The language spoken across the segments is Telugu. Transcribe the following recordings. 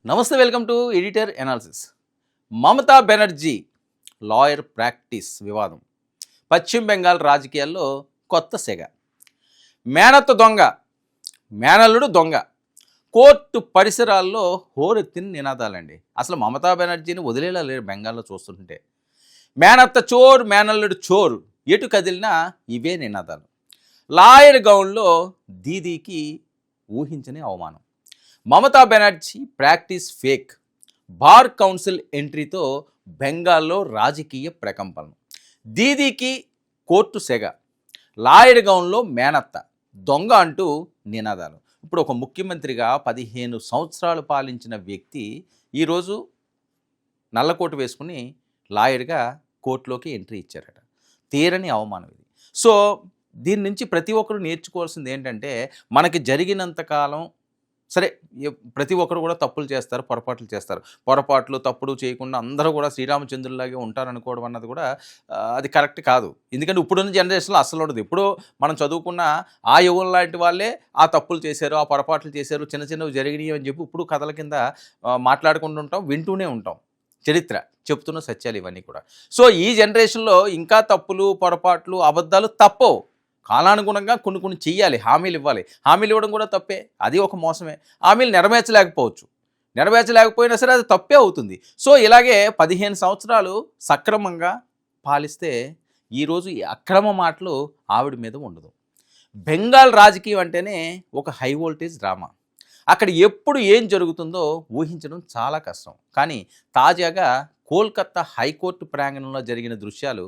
నమస్తే, welcome to editor analysis. Mamata Banerjee lawyer practice వివాదం పశ్చిమ బెంగాల్ రాజకీయాల్లో కొత్త సెగ. మేనత్త దొంగ, మేనల్లుడు దొంగ, కోర్టు పరిసరాల్లో హోరెత్తిన నినాదాలండి. అసలు మమతా బెనర్జీని వదిలేలా లేరు బెంగాల్లో చూస్తుంటే. మేనత్త చోర్, మేనల్లుడు చోర్, ఎటు కదిలినా ఇవే నినాదాలు. లాయర్ గౌన్లో దీదీకి ఊహించని అవమానం. Mamata Banerjee practice fake, bar council ఎంట్రీతో బెంగాల్లో రాజకీయ ప్రకంపనలు. దీదీకి కోర్టు సెగ, లాయర్ గౌన్లో మేనత్త దొంగ అంటూ నినాదాలు. ఇప్పుడు ఒక ముఖ్యమంత్రిగా 15 సంవత్సరాలు పాలించిన వ్యక్తి ఈరోజు నల్లకోటు వేసుకుని లాయర్గా కోర్టులోకి ఎంట్రీ ఇచ్చారట. తీరని అవమానం ఇది. సో దీని నుంచి ప్రతి ఒక్కరు నేర్చుకోవాల్సింది ఏంటంటే, మనకి జరిగినంతకాలం సరే, ప్రతి ఒక్కరు కూడా తప్పులు చేస్తారు, పొరపాట్లు చేస్తారు. పొరపాట్లు తప్పుడు చేయకుండా అందరూ కూడా శ్రీరామచంద్రులాగే ఉంటారనుకోవడం అన్నది కూడా అది కరెక్ట్ కాదు. ఎందుకంటే ఇప్పుడున్న జనరేషన్లో అస్సలు ఉండదు. ఎప్పుడో మనం చదువుకున్న ఆ యువకులు లాంటి వాళ్ళే ఆ తప్పులు చేశారు, ఆ పొరపాట్లు చేశారు, చిన్న చిన్నవి జరిగినాయి అని చెప్పి ఇప్పుడు కథల కింద మాట్లాడుకుంటూ ఉంటాం, వింటూనే ఉంటాం. చరిత్ర చెప్తున్న సత్యాలు ఇవన్నీ కూడా. సో ఈ జనరేషన్లో ఇంకా తప్పులు, పొరపాట్లు, అబద్ధాలు తప్పవు. కాలానుగుణంగా కొన్ని చెయ్యాలి, హామీలు ఇవ్వాలి. హామీలు ఇవ్వడం కూడా తప్పే, అది ఒక మోసమే. హామీలు నెరవేర్చలేకపోయినా సరే అది తప్పే అవుతుంది. సో ఇలాగే 15 సంవత్సరాలు సక్రమంగా పాలిస్తే ఈరోజు ఈ అక్రమ మాటలు ఆవిడ మీద ఉండదు. బెంగాల్ రాజకీయం అంటేనే ఒక హై వోల్టేజ్ డ్రామా. అక్కడ ఎప్పుడు ఏం జరుగుతుందో ఊహించడం చాలా కష్టం. కానీ తాజాగా కోల్కతా హైకోర్టు ప్రాంగణంలో జరిగిన దృశ్యాలు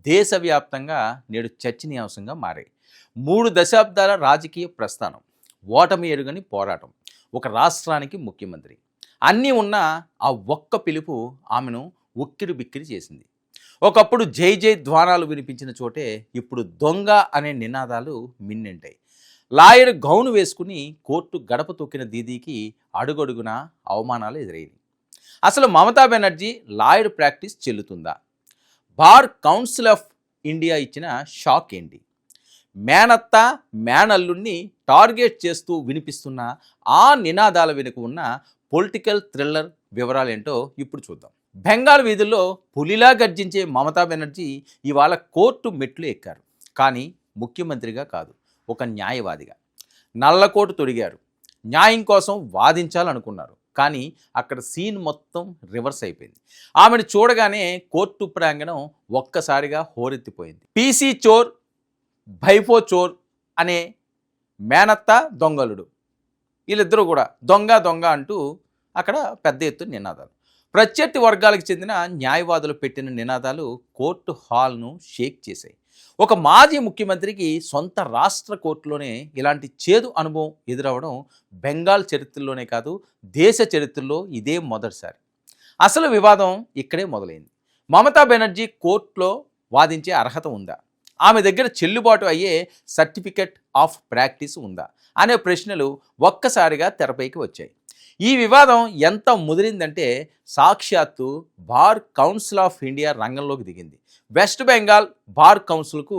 దేశవ్యాప్తంగా నేడు చర్చనీయాంశంగా మారాయి. 3 దశాబ్దాల రాజకీయ ప్రస్థానం, ఓటమి ఎరుగని పోరాటం, ఒక రాష్ట్రానికి ముఖ్యమంత్రి, అన్నీ ఉన్న ఆ ఒక్క పిలుపు ఆమెను ఉక్కిరి బిక్కిరి చేసింది. ఒకప్పుడు జై జై ధ్వానాలు వినిపించిన చోటే ఇప్పుడు దొంగ అనే నినాదాలు మిన్నెంటాయి. లాయర్ గౌను వేసుకుని కోర్టు గడప తొక్కిన దీదీకి అడుగడుగున అవమానాలు ఎదురయ్యాయి. అసలు మమతా బెనర్జీ లాయర్ ప్రాక్టీస్ చెల్లుతుందా? బార్ కౌన్సిల్ ఆఫ్ ఇండియా ఇచ్చిన షాక్ ఏంటి? మేనత్త, మేనల్లుణ్ణి టార్గెట్ చేస్తూ వినిపిస్తున్న ఆ నినాదాల వెనుక ఉన్న పొలిటికల్ థ్రిల్లర్ వివరాలేంటో ఇప్పుడు చూద్దాం. బెంగాల్ వీధుల్లో పులిలా గర్జించే మమతా బెనర్జీ ఇవాళ కోర్టు మెట్లు ఎక్కారు. కానీ ముఖ్యమంత్రిగా కాదు, ఒక న్యాయవాదిగా. నల్లకోటు తొడిగారు, న్యాయం కోసం వాదించాలనుకున్నారు. కానీ అక్కడ సీన్ మొత్తం రివర్స్ అయిపోయింది. ఆమెను చూడగానే కోర్టు ప్రాంగణం ఒక్కసారిగా హోరెత్తిపోయింది. పీసీ చోర్, భైఫో చోర్ అనే మేనత్త దొంగలుడు, వీళ్ళిద్దరూ కూడా దొంగ దొంగ అంటూ అక్కడ పెద్ద ఎత్తున నినాదాలు. ప్రత్యర్థి వర్గాలకు చెందిన న్యాయవాదులు పెట్టిన నినాదాలు కోర్టు హాల్ను షేక్ చేశాయి. ఒక మాజీ ముఖ్యమంత్రికి సొంత రాష్ట్ర కోర్టులోనే ఇలాంటి చేదు అనుభవం ఎదురవడం బెంగాల్ చరిత్రలోనే కాదు, దేశ చరిత్రలో ఇదే మొదటిసారి. అసలు వివాదం ఇక్కడే మొదలైంది. మమతా బెనర్జీ కోర్టులో వాదించే అర్హత ఉందా? ఆమె దగ్గర చెల్లుబాటు అయ్యే సర్టిఫికెట్ ఆఫ్ ప్రాక్టీస్ ఉందా అనే ప్రశ్నలు ఒక్కసారిగా తెరపైకి వచ్చాయి. ఈ వివాదం ఎంత ముదిరిందంటే సాక్షాత్తు బార్ కౌన్సిల్ ఆఫ్ ఇండియా రంగంలోకి దిగింది. వెస్ట్ బెంగాల్ బార్ కౌన్సిల్కు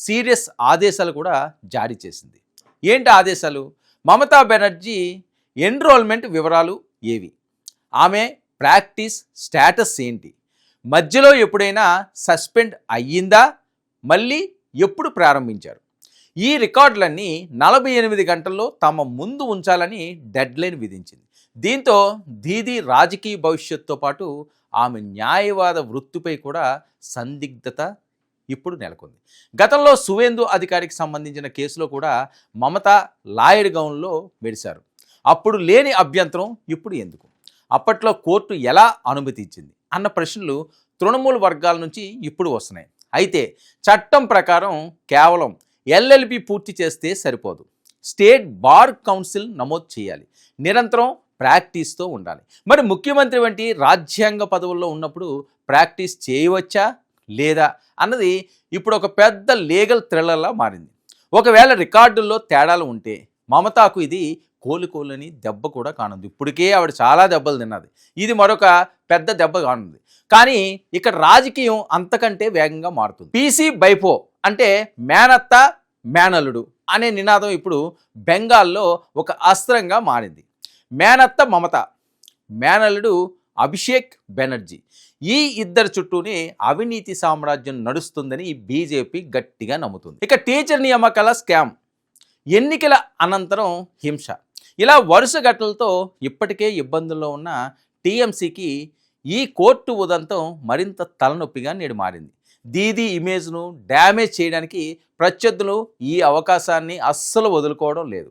సీరియస్ ఆదేశాలు కూడా జారీ చేసింది. ఏంటి ఆదేశాలు? మమతా బెనర్జీ ఎన్రోల్మెంట్ వివరాలు ఏవి, ఆమె ప్రాక్టీస్ స్టేటస్ ఏంటి, మధ్యలో ఎప్పుడైనా సస్పెండ్ అయ్యిందా, మళ్ళీ ఎప్పుడు ప్రారంభించారు, ఈ రికార్డులన్నీ 48 గంటల్లో తమ ముందు ఉంచాలని డెడ్లైన్ విధించింది. దీంతో దీదీ రాజకీయ భవిష్యత్తుతో పాటు ఆమె న్యాయవాద వృత్తిపై కూడా సందిగ్ధత ఇప్పుడు నెలకొంది. గతంలో సువేందు అధికారికి సంబంధించిన కేసులో కూడా మమత లాయర్ గౌన్లో మెరిశారు. అప్పుడు లేని అభ్యంతరం ఇప్పుడు ఎందుకు? అప్పట్లో కోర్టు ఎలా అనుమతి ఇచ్చింది అన్న ప్రశ్నలు తృణమూల్ వర్గాల నుంచి ఇప్పుడు వస్తున్నాయి. అయితే చట్టం ప్రకారం కేవలం ఎల్ఎల్బి పూర్తి చేస్తే సరిపోదు. స్టేట్ బార్ కౌన్సిల్ నమోదు చేయాలి, నిరంతరం ప్రాక్టీస్తో ఉండాలి. మరి ముఖ్యమంత్రి వంటి రాజ్యాంగ పదవుల్లో ఉన్నప్పుడు ప్రాక్టీస్ చేయవచ్చా లేదా అన్నది ఇప్పుడు ఒక పెద్ద లీగల్ థ్రిల్లర్లా మారింది. ఒకవేళ రికార్డుల్లో తేడాలు ఉంటే మమతాకు ఇది కోలుకోలేని దెబ్బ కూడా కానుంది. ఇప్పటికే ఆవిడ చాలా దెబ్బలు తిన్నది, ఇది మరొక పెద్ద దెబ్బ కానుంది. కానీ ఇక్కడ రాజకీయం అంతకంటే వేగంగా మారుతుంది. పీసీ బైఫో అంటే మేనత్త, మేనల్లుడు అనే నినాదం ఇప్పుడు బెంగాల్లో ఒక అస్త్రంగా మారింది. మేనత్త మమత, మేనల్లుడు అభిషేక్ బెనర్జీ. ఈ ఇద్దరు చుట్టూనే అవినీతి సామ్రాజ్యం నడుస్తుందని బీజేపీ గట్టిగా నమ్ముతుంది. ఇక టీచర్ నియామకాల స్కామ్, ఎన్నికల అనంతరం హింస, ఇలా వరుస ఘటనలతో ఇప్పటికే ఇబ్బందుల్లో ఉన్న టీఎంసీకి ఈ కోర్టు ఉదంతం మరింత తలనొప్పిగా నేడు మారింది. దీదీ ఇమేజ్ను డ్యామేజ్ చేయడానికి ప్రత్యర్థులు ఈ అవకాశాన్ని అస్సలు వదులుకోవడం లేదు.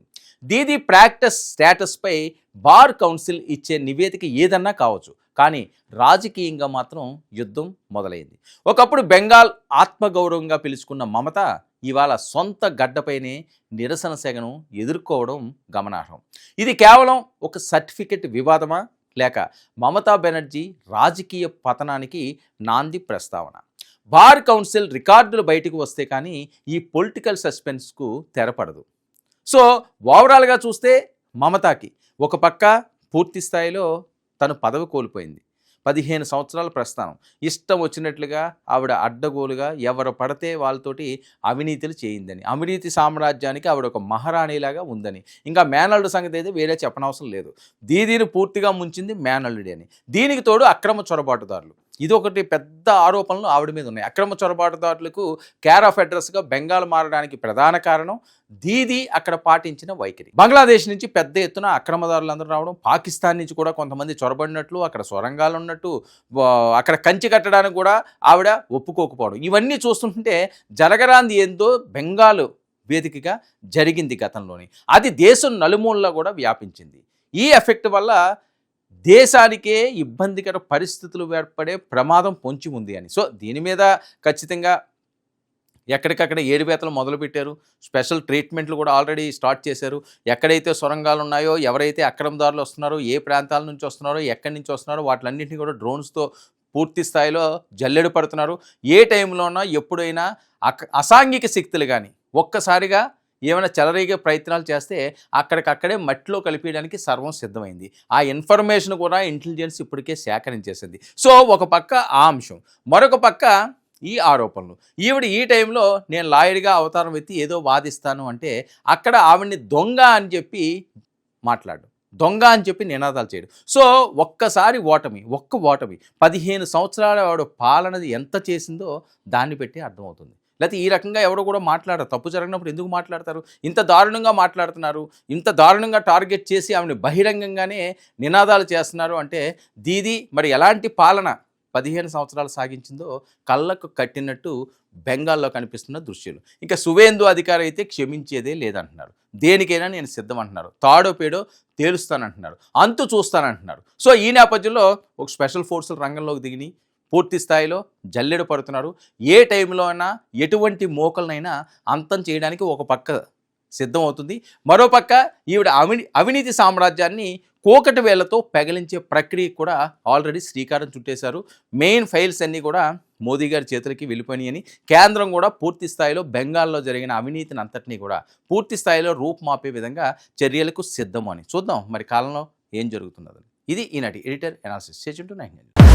దీదీ ప్రాక్టీస్ స్టేటస్పై బార్ కౌన్సిల్ ఇచ్చే నివేదిక ఏదన్నా కావచ్చు, కానీ రాజకీయంగా మాత్రం యుద్ధం మొదలైంది. ఒకప్పుడు బెంగాల్ ఆత్మగౌరవంగా పిలుచుకున్న మమత ఇవాళ సొంత గడ్డపైనే నిరసన సెగను ఎదుర్కోవడం గమనార్హం. ఇది కేవలం ఒక సర్టిఫికెట్ వివాదమా, లేక మమతా బెనర్జీ రాజకీయ పతనానికి నాంది ప్రస్తావన? బార్ కౌన్సిల్ రికార్డులు బయటకు వస్తే కానీ ఈ పొలిటికల్ సస్పెన్స్కు తెరపడదు. సో ఓవరాల్గా చూస్తే మమతాకి ఒక పక్క పూర్తి స్థాయిలో తను పదవి కోల్పోయింది. 15 సంవత్సరాల ప్రస్థానం, ఇష్టం వచ్చినట్లుగా ఆవిడ అడ్డగోలుగా ఎవరు పడితే వాళ్ళతోటి అవినీతులు చేయిందని, అవినీతి సామ్రాజ్యానికి ఆవిడ ఒక మహారాణిలాగా ఉందని. ఇంకా మేనల్లుడు సంగతి అయితే వేరే చెప్పనవసరం లేదు. దీదీని పూర్తిగా ముంచింది మేనల్లుడి అని. దీనికి తోడు అక్రమ చొరబాటుదారులు, ఇది ఒకటి పెద్ద ఆరోపణలు ఆవిడ మీద ఉన్నాయి. అక్రమ చొరబాటుదారులకు కేర్ ఆఫ్ అడ్రస్గా బెంగాల్ మారడానికి ప్రధాన కారణం దీదీ అక్కడ పాటించిన వైఖరి. బంగ్లాదేశ్ నుంచి పెద్ద ఎత్తున అక్రమదారులందరూ రావడం, పాకిస్తాన్ నుంచి కూడా కొంతమంది చొరబడినట్లు, అక్కడ సొరంగాలు ఉన్నట్టు, అక్కడ కంచి కట్టడానికి కూడా ఆవిడ ఒప్పుకోకపోవడం, ఇవన్నీ చూస్తుంటే జరగరాంది ఏందో బెంగాల్ వేదికగా జరిగింది గతంలోని. అది దేశం నలుమూలలా కూడా వ్యాపించింది. ఈ ఎఫెక్ట్ వల్ల దేశానికే ఇబ్బందికర పరిస్థితులు ఏర్పడే ప్రమాదం పొంచి ఉంది అని. సో దీని మీద ఖచ్చితంగా ఎక్కడికక్కడ ఏరువేతలు మొదలుపెట్టారు. స్పెషల్ ట్రీట్మెంట్లు కూడా ఆల్రెడీ స్టార్ట్ చేశారు. ఎక్కడైతే సొరంగాలు ఉన్నాయో, ఎవరైతే అక్రమదారులు వస్తున్నారో, ఏ ప్రాంతాల నుంచి వస్తున్నారో, ఎక్కడి నుంచి వస్తున్నారో వాటిలన్నింటినీ కూడా డ్రోన్స్తో పూర్తి స్థాయిలో జల్లెడ పడుతున్నారు. ఏ టైంలోనా ఎప్పుడైనా అసాంఘిక శక్తులు కానీ ఒక్కసారిగా ఏమైనా చెలరేగే ప్రయత్నాలు చేస్తే అక్కడికక్కడే మట్టిలో కలిపేయడానికి సర్వం సిద్ధమైంది. ఆ ఇన్ఫర్మేషన్ కూడా ఇంటెలిజెన్స్ ఇప్పటికే సేకరించేసింది. సో ఒక పక్క ఆ అంశం, మరొక పక్క ఈ ఆరోపణలు. ఈవిడ ఈ టైంలో నేను లాయర్గా అవతారం ఎత్తి ఏదో వాదిస్తాను అంటే అక్కడ ఆవిడ్ని దొంగ అని చెప్పి మాట్లాడు, దొంగ అని చెప్పి నినాదాలు చేయడు. సో ఒక్కసారి ఓటమి, 15 సంవత్సరాల ఆవిడ పాలనది ఎంత చేసిందో దాన్ని పెట్టి అర్థమవుతుంది. లేకపోతే ఈ రకంగా ఎవరు కూడా మాట్లాడరు. తప్పు జరిగినప్పుడు ఎందుకు మాట్లాడతారు? ఇంత దారుణంగా మాట్లాడుతున్నారు, ఇంత దారుణంగా టార్గెట్ చేసి ఆమెను బహిరంగంగానే నినాదాలు చేస్తున్నారు అంటే దీదీ మరి ఎలాంటి పాలన 15 సంవత్సరాలు సాగించిందో కళ్ళకు కట్టినట్టు బెంగాల్లో కనిపిస్తున్న దృశ్యాలు. ఇంకా సువేందు అధికారి అయితే క్షమించేదే లేదంటున్నారు. దేనికైనా నేను సిద్ధం అంటున్నారు. తాడో పేడో తేలుస్తానంటున్నారు, అంతు చూస్తానంటున్నారు. సో ఈ నేపథ్యంలో ఒక స్పెషల్ ఫోర్సులు రంగంలోకి దిగినాయి, పూర్తి స్థాయిలో జల్లెడ పడుతున్నారు. ఏ టైంలో అయినా ఎటువంటి మోకలనైనా అంతం చేయడానికి ఒక పక్క సిద్ధమవుతుంది. మరోపక్క ఈవిడ అవినీతి సామ్రాజ్యాన్ని కోకటి వేళ్లతో పెగలించే ప్రక్రియ కూడా ఆల్రెడీ శ్రీకారం చుట్టేశారు. మెయిన్ ఫైల్స్ అన్నీ కూడా మోదీ గారి చేతులకి వెళ్ళిపోయినాయని, కేంద్రం కూడా పూర్తి స్థాయిలో బెంగాల్లో జరిగిన అవినీతిని అంతటినీ కూడా పూర్తి స్థాయిలో రూపుమాపే విధంగా చర్యలకు సిద్ధం అని. చూద్దాం మరి కాలంలో ఏం జరుగుతున్నదని. ఇది ఈనాటి editor analysis. Stay tuned to 9 News.